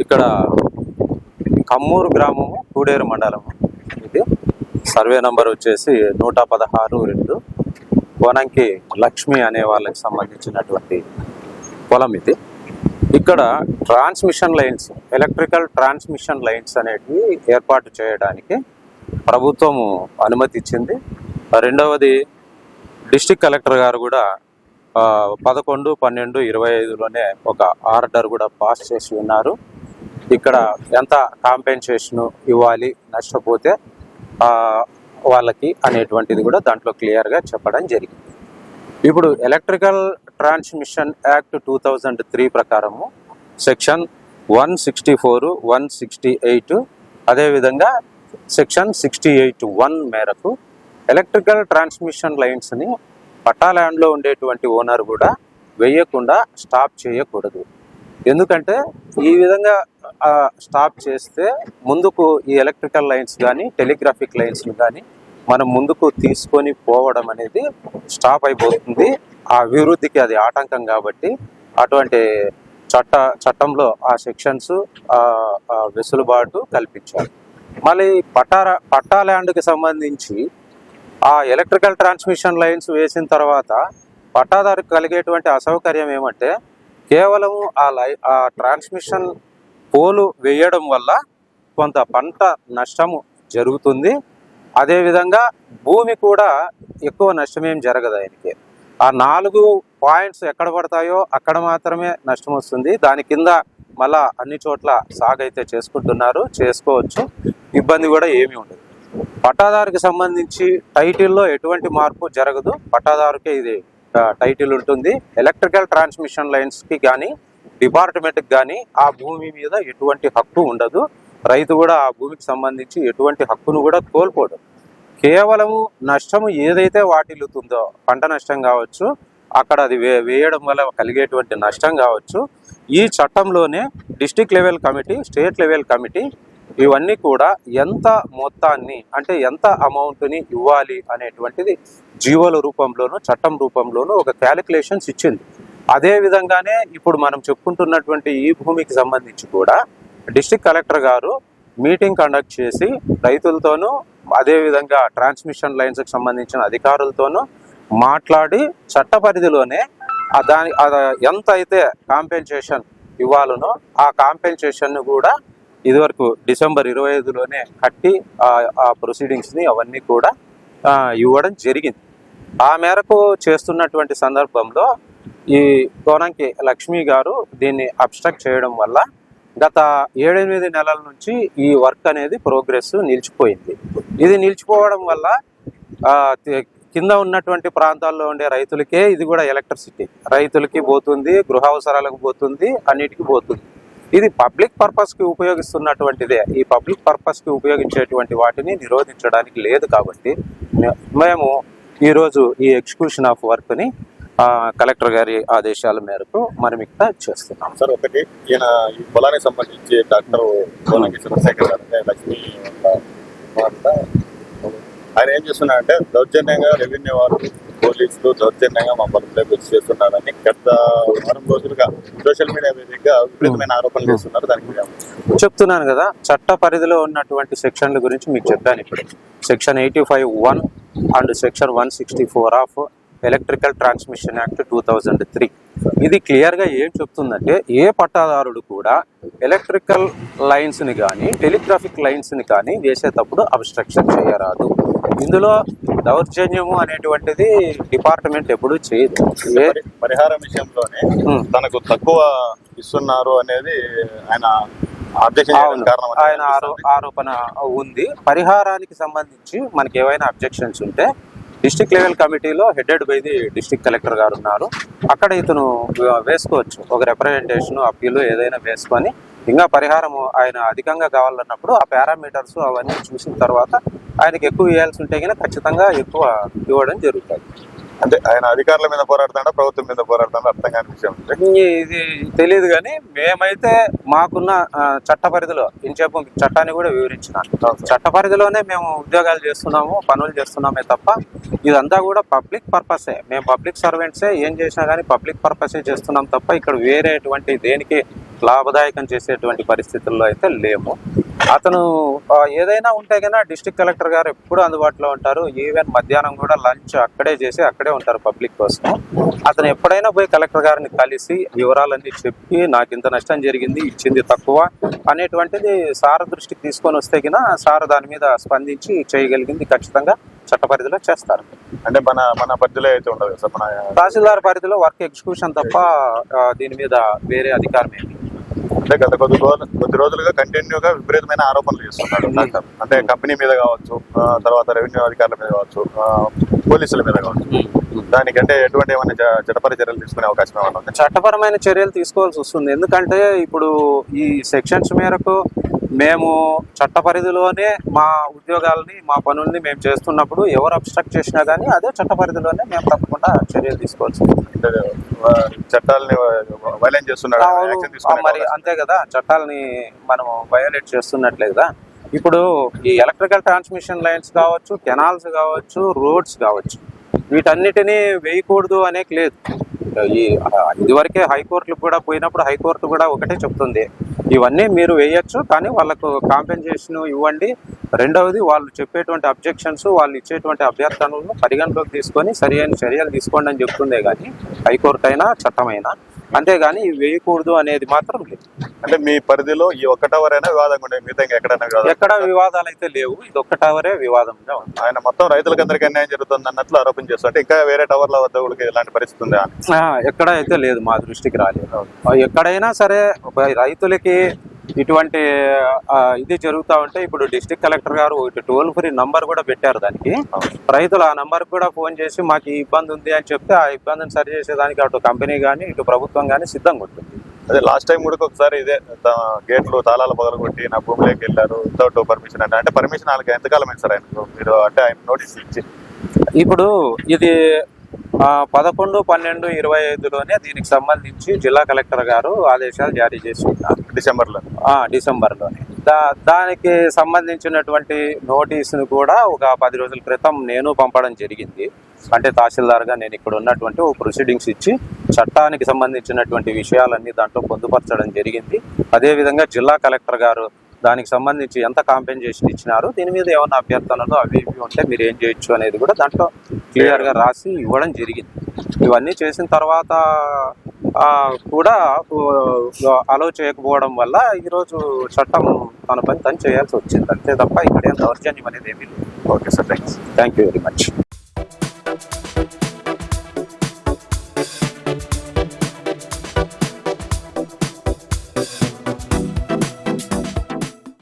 ఇక్కడ కమ్మూరు గ్రామము, కూడేరు మండలము. ఇది సర్వే నంబర్ వచ్చేసి 116-2. కోనంకి లక్ష్మి అనే వాళ్ళకి సంబంధించినటువంటి పొలం ఇది. ఇక్కడ transmission lines, electrical transmission lines అనేటివి ఏర్పాటు చేయడానికి ప్రభుత్వము అనుమతి ఇచ్చింది. రెండవది డిస్ట్రిక్ట్ కలెక్టర్ గారు కూడా 11/12/25లోనే ఒక ఆర్డర్ కూడా పాస్ చేసి ఉన్నారు. ఇక్కడ ఎంత కాంపెన్సేషన్ ఇవ్వాలి నష్టపోతే వాళ్ళకి అనేటువంటిది కూడా దాంట్లో క్లియర్గా చెప్పడం జరిగింది. ఇప్పుడు ఎలక్ట్రికల్ ట్రాన్స్మిషన్ యాక్ట్ 2003 ప్రకారము సెక్షన్ 164, 168 అదేవిధంగా సెక్షన్ 68(1) మేరకు ఎలక్ట్రికల్ ట్రాన్స్మిషన్ లైన్స్ని పట్టా ల్యాండ్లో ఉండేటువంటి ఓనర్ కూడా వేయకుండా స్టాప్ చేయకూడదు. ఎందుకంటే ఈ విధంగా స్టాప్ చేస్తే ముందుకు ఈ ఎలక్ట్రికల్ లైన్స్ కానీ టెలిగ్రాఫిక్ లైన్స్ని కానీ మనం ముందుకు తీసుకొని పోవడం అనేది స్టాప్ అయిపోతుంది. ఆ అభివృద్ధికి అది ఆటంకం కాబట్టి అటువంటి చట్టంలో ఆ సెక్షన్స్ వెసులుబాటు కల్పించారు. మళ్ళీ పట్టా ల్యాండ్కి సంబంధించి ఆ ఎలక్ట్రికల్ ట్రాన్స్మిషన్ లైన్స్ వేసిన తర్వాత పట్టాదారుకు కలిగేటువంటి అసౌకర్యం ఏమంటే కేవలము ఆ ట్రాన్స్మిషన్ పోలు వేయడం వల్ల కొంత పంట నష్టము జరుగుతుంది. అదేవిధంగా భూమి కూడా ఎక్కువ నష్టమేం జరగదు ఆయనకి. ఆ 4 పాయింట్స్ ఎక్కడ పడతాయో అక్కడ మాత్రమే నష్టం వస్తుంది. దాని కింద మళ్ళా అన్ని చోట్ల సాగు అయితే చేసుకుంటున్నారు, చేసుకోవచ్చు, ఇబ్బంది కూడా ఏమీ ఉండదు. పట్టాదారుకి సంబంధించి టైటిల్లో ఎటువంటి మార్పు జరగదు. పట్టాదారుకే ఇది టైటిల్ ఉంటుంది. ఎలక్ట్రికల్ ట్రాన్స్మిషన్ లైన్స్కి కానీ డిపార్ట్మెంట్కి కానీ ఆ భూమి మీద ఎటువంటి హక్కు ఉండదు. రైతు కూడా ఆ భూమికి సంబంధించి ఎటువంటి హక్కును కూడా కోల్పోడు. కేవలము నష్టము ఏదైతే వాటిల్లుతుందో, పంట నష్టం కావచ్చు, అక్కడ అది వేయడం వల్ల కలిగేటువంటి నష్టం కావచ్చు, ఈ చట్టంలోనే district level committee, state level committee ఇవన్నీ కూడా ఎంత మొత్తాన్ని అంటే ఎంత అమౌంట్ని ఇవ్వాలి అనేటువంటిది జీవోల రూపంలోనూ చట్టం రూపంలోనూ ఒక క్యాలిక్యులేషన్స్ ఇచ్చింది. అదే విధంగానే ఇప్పుడు మనం చెప్పుకుంటున్నటువంటి ఈ భూమికి సంబంధించి కూడా డిస్ట్రిక్ట్ కలెక్టర్ గారు మీటింగ్ కండక్ట్ చేసి రైతులతోనూ అదేవిధంగా ట్రాన్స్మిషన్ లైన్స్కి సంబంధించిన అధికారులతోనూ మాట్లాడి చట్ట పరిధిలోనే దాని ఎంత అయితే కాంపెన్సేషన్ ఇవ్వాలనో ఆ కాంపెన్సేషన్ను కూడా ఇదివరకు December 25లోనే కట్టి ఆ ప్రొసీడింగ్స్ని అవన్నీ కూడా ఇవ్వడం జరిగింది. ఆ మేరకు చేస్తున్నటువంటి సందర్భంలో ఈ కోనంకి లక్ష్మి గారు దీన్ని అబ్స్ట్రక్ట్ చేయడం వల్ల గత 7-8 నెలల నుంచి ఈ వర్క్ అనేది ప్రోగ్రెస్ నిలిచిపోయింది. ఇది నిలిచిపోవడం వల్ల కింద ఉన్నటువంటి ప్రాంతాల్లో ఉండే రైతులకే ఇది కూడా ఎలక్ట్రిసిటీ రైతులకి పోతుంది, గృహ అవసరాలకు పోతుంది, అన్నిటికీ పోతుంది. ఇది పబ్లిక్ పర్పస్కి ఉపయోగిస్తున్నటువంటిదే. ఈ పబ్లిక్ పర్పస్కి ఉపయోగించేటువంటి వాటిని నిరోధించడానికి లేదు. కాబట్టి మేము ఈరోజు ఈ ఎగ్జిక్యూషన్ ఆఫ్ వర్క్ని కలెక్టర్ గారి ఆదేశాల మేరకు మనం ఇక్కడ చేస్తున్నాం. సార్, ఒకటి ఈయన ఈ పొలానికి సంబంధించి డాక్టర్ కోనంకి చంద్రశేఖర్ గారు లక్ష్మి ఆయన ఏం చేస్తున్నారంటే దౌర్జన్యంగా రెవెన్యూ వాళ్ళు, పోలీసులు దౌర్జన్యంగా మా పొలంలోకి వచ్చి చేస్తున్నారని గత వారం రోజులుగా సోషల్ మీడియా వేదికగా విపరీతమైన ఆరోపణలు చేస్తున్నారు. దానికి చెప్తున్నాను కదా, చట్ట పరిధిలో ఉన్నటువంటి సెక్షన్ల గురించి మీకు చెప్పాను. ఇప్పుడు section 85(1) and section 164 of electrical transmission act 2003 ఇది క్లియర్గా ఏం చెప్తుందంటే ఏ పట్టాదారుడు కూడా ఎలక్ట్రికల్ లైన్స్ని కానీ టెలిగ్రాఫిక్ లైన్స్ని కానీ వేసేటప్పుడు అబ్స్ట్రక్షన్ చేయరాదు. ఇందులో దౌర్జన్యము అనేటువంటిది డిపార్ట్మెంట్ ఎప్పుడు చేయదు. పరిహారం విషయంలోనే తనకు తక్కువ ఇస్తున్నారు అనేది ఆయన ఆరోపణ ఉంది. పరిహారానికి సంబంధించి మనకి ఏవైనా అబ్జెక్షన్స్ ఉంటే డిస్ట్రిక్ట్ లెవెల్ కమిటీలో headed by the district collector గారు ఉన్నారు. అక్కడ ఇతను వేసుకోవచ్చు, ఒక రిప్రజెంటేషన్ అప్పీలు ఏదైనా వేసుకొని ఇంకా పరిహారము ఆయన అధికంగా కావాలన్నప్పుడు ఆ పారామీటర్స్ అవన్నీ చూసిన తర్వాత ఆయనకి ఎక్కువ ఇవ్వాల్సి ఉంటే కనుక ఖచ్చితంగా ఎక్కువ ఇవ్వడం జరుగుతుంది. అంటే ఆయన అధికారుల మీద పోరాడుతాడా, ప్రభుత్వం మీద పోరాడుతాడా అర్థం కాని విషయం. ఇది తెలియదు కానీ మేమైతే మాకున్న చట్ట పరిధిలో ఇంచేపు చట్టాన్ని కూడా వివరించినాను. చట్ట పరిధిలోనే మేము ఉద్యోగాలు చేస్తున్నాము, పనులు చేస్తున్నామే తప్ప ఇదంతా కూడా పబ్లిక్ పర్పసే. మేము పబ్లిక్ సర్వెంట్సే, ఏం చేసినా కానీ పబ్లిక్ పర్పసే చేస్తున్నాం తప్ప ఇక్కడ వేరేటువంటి దేనికి లాభదాయకం చేసేటువంటి పరిస్థితుల్లో అయితే లేము. అతను ఏదైనా ఉంటే కన్నా డిస్ట్రిక్ట్ కలెక్టర్ గారు ఎప్పుడు అందుబాటులో ఉంటారు. ఈవెన్ మధ్యాహ్నం కూడా లంచ్ అక్కడే చేసి అక్కడే ఉంటారు పబ్లిక్ కోసం. అతను ఎప్పుడైనా పోయి కలెక్టర్ గారిని కలిసి వివరాలన్నీ చెప్పి నాకు ఇంత నష్టం జరిగింది, ఇచ్చింది తక్కువ అనేటువంటిది సార్ దృష్టికి తీసుకొని వస్తే కినా సార్ దాని మీద స్పందించి చేయగలిగింది ఖచ్చితంగా చట్ట పరిధిలో చేస్తారు. అంటే మన పరిధిలో అయితే ఉండదు సార్, మన తహసీల్దార్ పరిధిలో వర్క్ ఎగ్జిక్యూషన్ తప్ప దీని మీద వేరే అధికారం ఏమి. అంటే గత కొద్ది రోజులుగా కంటిన్యూగా విపరీతమైన ఆరోపణలు చేస్తున్నారు డాక్టర్. అంటే కంపెనీ మీద కావచ్చు, తర్వాత రెవెన్యూ అధికారుల మీద కావచ్చు, పోలీసుల మీద కావచ్చు. దానికంటే ఎటువంటి ఏమైనా చట్టపర చర్యలు తీసుకునే అవకాశం ఏమైనా ఉంది? చట్టపరమైన చర్యలు తీసుకోవాల్సి వస్తుంది. ఎందుకంటే ఇప్పుడు ఈ సెక్షన్స్ మేరకు మేము చట్ట పరిధిలోనే మా ఉద్యోగాలని మా పనుల్ని మేము చేస్తున్నప్పుడు ఎవరు అబ్స్ట్రక్ట్ చేసినా కానీ అదే చట్ట పరిధిలోనే మేము తప్పకుండా చర్యలు తీసుకోవాల్సి ఉంటుంది. చట్టాలని వైలేట్ చేస్తున్నారు మరి అంతే కదా, చట్టాలని మనం వయోలేట్ చేస్తున్నట్లే కదా. ఇప్పుడు ఈ ఎలక్ట్రికల్ ట్రాన్స్మిషన్ లైన్స్ కావచ్చు, కెనాల్స్ కావచ్చు, రోడ్స్ కావచ్చు, వీటన్నిటినీ వేయకూడదు అనే లేదు. ఇదివరకే హైకోర్టులకు కూడా పోయినప్పుడు హైకోర్టు కూడా ఒకటే చెప్తుంది, ఇవన్నీ మీరు వేయచ్చు కానీ వాళ్ళకు కాంపెన్సేషన్ ఇవ్వండి. రెండవది వాళ్ళు చెప్పేటువంటి అబ్జెక్షన్స్, వాళ్ళు ఇచ్చేటువంటి అభ్యర్థనలను పరిగణలోకి తీసుకొని సరి అయిన చర్యలు తీసుకోండి అని చెప్తుందే కానీ హైకోర్టు అయినా చట్టమైనా. అంతేగాని ఇవి వేయకూడదు అనేది మాత్రం లేదు. అంటే మీ పరిధిలో ఈ ఒక్క టవర్ అయినా వివాదంగా ఉండే, మిగతా ఎక్కడైనా ఎక్కడ వివాదాలు అయితే లేవు, ఇది ఒక్క టవరే వివాదంగా ఉంది. ఆయన మొత్తం రైతులకు అందరికీ అన్యాయం జరుగుతుంది అన్నట్లు ఆరోపణ చేస్తుంటే ఇంకా వేరే టవర్ల వద్ద కూడా ఇలాంటి పరిస్థితి ఉందా? ఎక్కడ అయితే లేదు, మా దృష్టికి రాలేదు. ఎక్కడైనా సరే రైతులకి ఇటువంటి ఇది జరుగుతూ ఉంటే ఇప్పుడు డిస్ట్రిక్ట్ కలెక్టర్ గారు ఒకటి టోల్ ఫ్రీ నంబర్ కూడా పెట్టారు. దానికి రైతులు ఆ నంబర్ కూడా ఫోన్ చేసి మాకు ఈ ఇబ్బంది ఉంది అని చెప్తే ఆ ఇబ్బందిని సరి చేసేదానికి అటు కంపెనీ కానీ ఇటు ప్రభుత్వం కానీ సిద్ధంగా ఉంటుంది. అదే లాస్ట్ టైం కూడా ఒకసారి ఇదే గేట్లు తాళాలు పగలగొట్టి నా భూమిలోకి వెళ్ళారు వితౌట్ పర్మిషన్ అంటే పర్మిషన్ వాళ్ళకి ఎంతకాలం అయింది సార్ ఆయనకు? మీరు అంటే ఆయన నోటీస్ ఇచ్చి ఇప్పుడు ఇది 11/12/25లోనే దీనికి సంబంధించి జిల్లా కలెక్టర్ గారు ఆదేశాలు జారీ చేసి ఉన్నారు డిసెంబర్లోనే. దానికి సంబంధించినటువంటి నోటీసును కూడా ఒక 10 రోజుల క్రితం నేను పంపడం జరిగింది. అంటే తహసీల్దార్గా నేను ఇక్కడ ఉన్నటువంటి ఒక ప్రొసీడింగ్స్ ఇచ్చి చట్టానికి సంబంధించినటువంటి విషయాలన్నీ దాంట్లో పొందుపరచడం జరిగింది. అదేవిధంగా జిల్లా కలెక్టర్ గారు దానికి సంబంధించి ఎంత కాంపెన్సేషన్ ఇచ్చినారు, దీని మీద ఏమైనా అభ్యర్థనలు అవి ఇవి ఉంటే మీరు ఏం చేయొచ్చు అనేది కూడా దాంట్లో క్లియర్గా రాసి ఇవ్వడం జరిగింది. ఇవన్నీ చేసిన తర్వాత కూడా అలో చేయకపోవడం వల్ల ఈరోజు చట్టం తన పని తను చేయాల్సి వచ్చింది అంతే తప్ప ఇక్కడ ఏం దౌర్జన్యం అనేది ఏమీ లేదు. Okay sir, thank you very much.